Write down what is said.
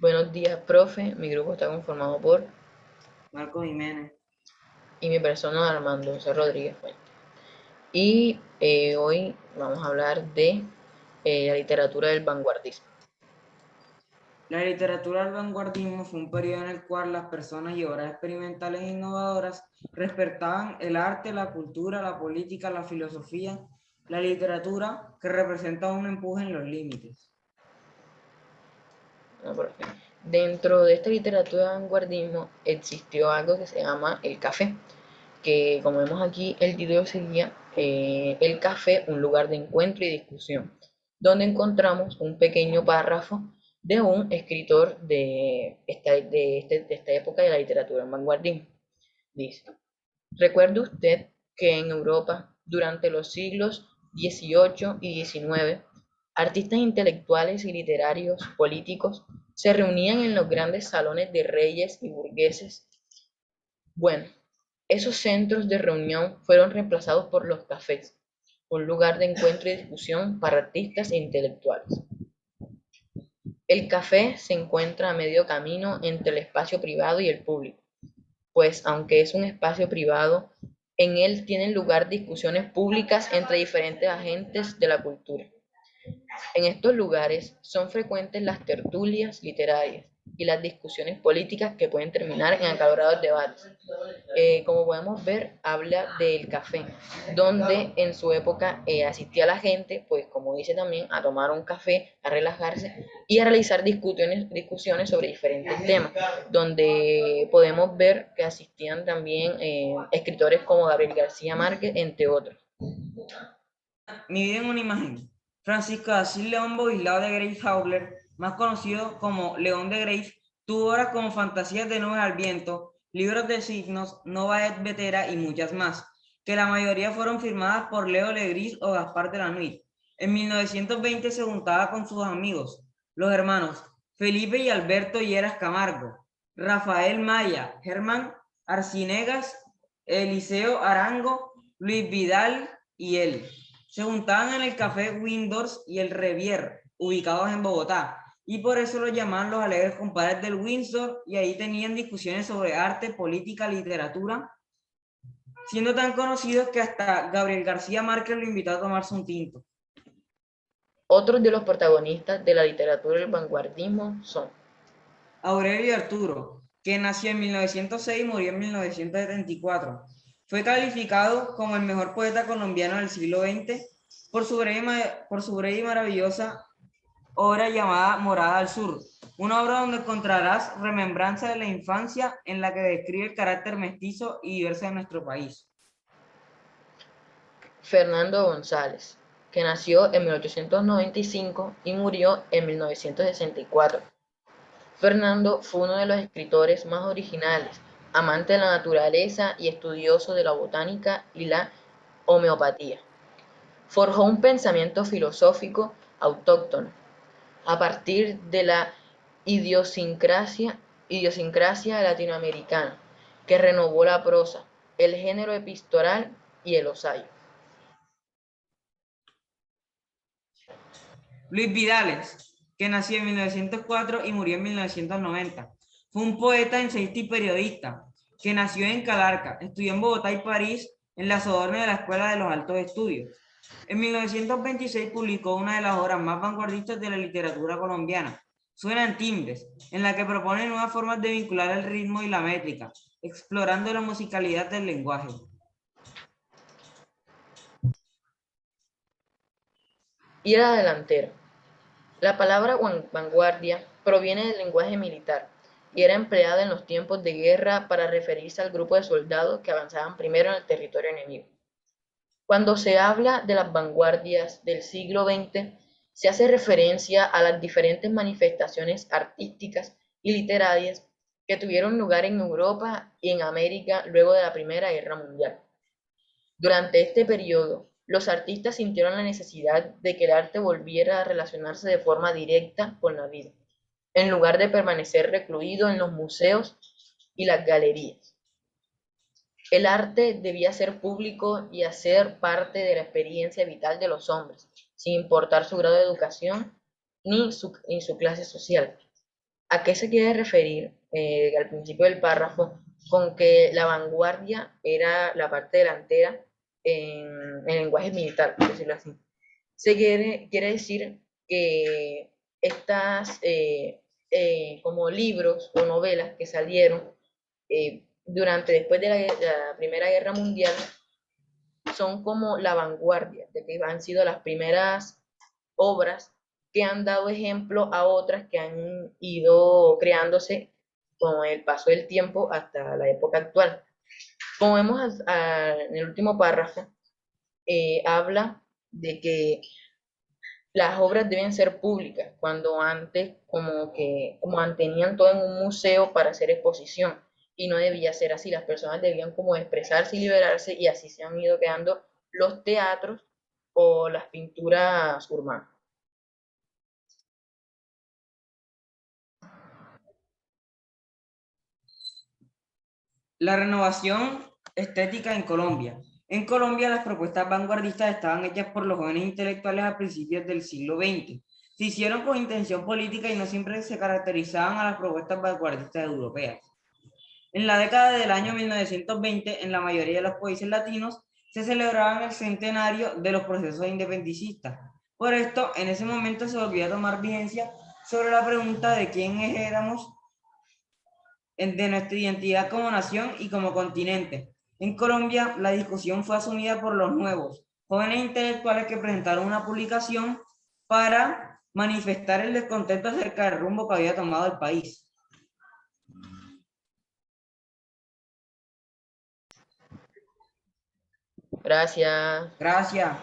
Buenos días, profe. Mi grupo está conformado por Marco Jiménez. y mi persona Armando José Rodríguez Fuentes. Y hoy vamos a hablar de la literatura del vanguardismo. La literatura del vanguardismo fue un periodo en el cual las personas y obras experimentales e innovadoras respetaban el arte, la cultura, la política, la filosofía, la literatura que representa un empuje en los límites. ¿No, profe? Dentro de esta literatura del vanguardismo existió algo que se llama el café, que como vemos aquí el título sería el café, un lugar de encuentro y discusión, donde encontramos un pequeño párrafo de un escritor de esta época de la literatura del vanguardismo. Dice: ¿recuerda usted que en Europa, durante los siglos XVIII y XIX, artistas intelectuales y literarios políticos se reunían en los grandes salones de reyes y burgueses? Bueno, esos centros de reunión fueron reemplazados por los cafés, un lugar de encuentro y discusión para artistas e intelectuales. El café se encuentra a medio camino entre el espacio privado y el público, pues aunque es un espacio privado, en él tienen lugar discusiones públicas entre diferentes agentes de la cultura. En estos lugares son frecuentes las tertulias literarias y las discusiones políticas que pueden terminar en acalorados debates. Como podemos ver, habla del café, donde en su época asistía la gente, pues como dice también, a tomar un café, a relajarse y a realizar discusiones sobre diferentes temas, donde podemos ver que asistían también escritores como Gabriel García Márquez, entre otros. Mi vida en una imagen. Francisco de Asís León Boislao de Grace Howler, más conocido como León de Grace, tuvo obras como Fantasías de nubes al viento, Libros de signos, Nova et Vetera y muchas más, que la mayoría fueron firmadas por Leo Legris o Gaspar de la Nuit. En 1920 se juntaba con sus amigos, los hermanos Felipe y Alberto Lleras Camargo, Rafael Maya, Germán Arcinegas, Eliseo Arango, Luis Vidal y él. Se juntaban en el Café Windsor y el Revier, ubicados en Bogotá, y por eso los llamaban los alegres compadres del Windsor, y ahí tenían discusiones sobre arte, política, literatura, siendo tan conocidos que hasta Gabriel García Márquez lo invitó a tomarse un tinto. Otros de los protagonistas de la literatura del vanguardismo son Aurelio Arturo, que nació en 1906 y murió en 1974. Fue calificado como el mejor poeta colombiano del siglo XX por su breve y maravillosa obra llamada Morada al Sur, una obra donde encontrarás remembranza de la infancia en la que describe el carácter mestizo y diverso de nuestro país. Fernando González, que nació en 1895 y murió en 1964. Fernando fue uno de los escritores más originales, amante de la naturaleza y estudioso de la botánica y la homeopatía. Forjó un pensamiento filosófico autóctono a partir de la idiosincrasia latinoamericana, que renovó la prosa, el género epistolar y el osayo. Luis Vidales, que nació en 1904 y murió en 1990. Fue un poeta, ensayista y periodista que nació en Calarca, estudió en Bogotá y París en la Sorbona de la Escuela de los Altos Estudios. En 1926 publicó una de las obras más vanguardistas de la literatura colombiana, Suenan timbres, en la que propone nuevas formas de vincular el ritmo y la métrica, explorando la musicalidad del lenguaje. Y era delantero. La palabra vanguardia proviene del lenguaje militar y era empleada en los tiempos de guerra para referirse al grupo de soldados que avanzaban primero en el territorio enemigo. Cuando se habla de las vanguardias del siglo XX, se hace referencia a las diferentes manifestaciones artísticas y literarias que tuvieron lugar en Europa y en América luego de la Primera Guerra Mundial. Durante este periodo, los artistas sintieron la necesidad de que el arte volviera a relacionarse de forma directa con la vida, en lugar de permanecer recluido en los museos y las galerías. El arte debía ser público y hacer parte de la experiencia vital de los hombres, sin importar su grado de educación ni su clase social. ¿A qué se quiere referir al principio del párrafo con que la vanguardia era la parte delantera en lenguaje militar, por decirlo así? Quiere decir que estas como libros o novelas que salieron después de la Primera Guerra Mundial son como la vanguardia, de que han sido las primeras obras que han dado ejemplo a otras que han ido creándose con el paso del tiempo hasta la época actual. Como vemos en el último párrafo, habla de que las obras deben ser públicas, cuando antes como mantenían todo en un museo para hacer exposición, y no debía ser así, las personas debían como expresarse y liberarse, y así se han ido quedando los teatros o las pinturas urbanas. La renovación estética en Colombia. En Colombia, las propuestas vanguardistas estaban hechas por los jóvenes intelectuales a principios del siglo XX. Se hicieron con intención política y no siempre se caracterizaban a las propuestas vanguardistas europeas. En la década del año 1920, en la mayoría de los países latinos, se celebraban el centenario de los procesos independentistas. Por esto, en ese momento se volvió a tomar vigencia sobre la pregunta de quiénes éramos de nuestra identidad como nación y como continente. En Colombia, la discusión fue asumida por los nuevos jóvenes intelectuales que presentaron una publicación para manifestar el descontento acerca del rumbo que había tomado el país. Gracias. Gracias.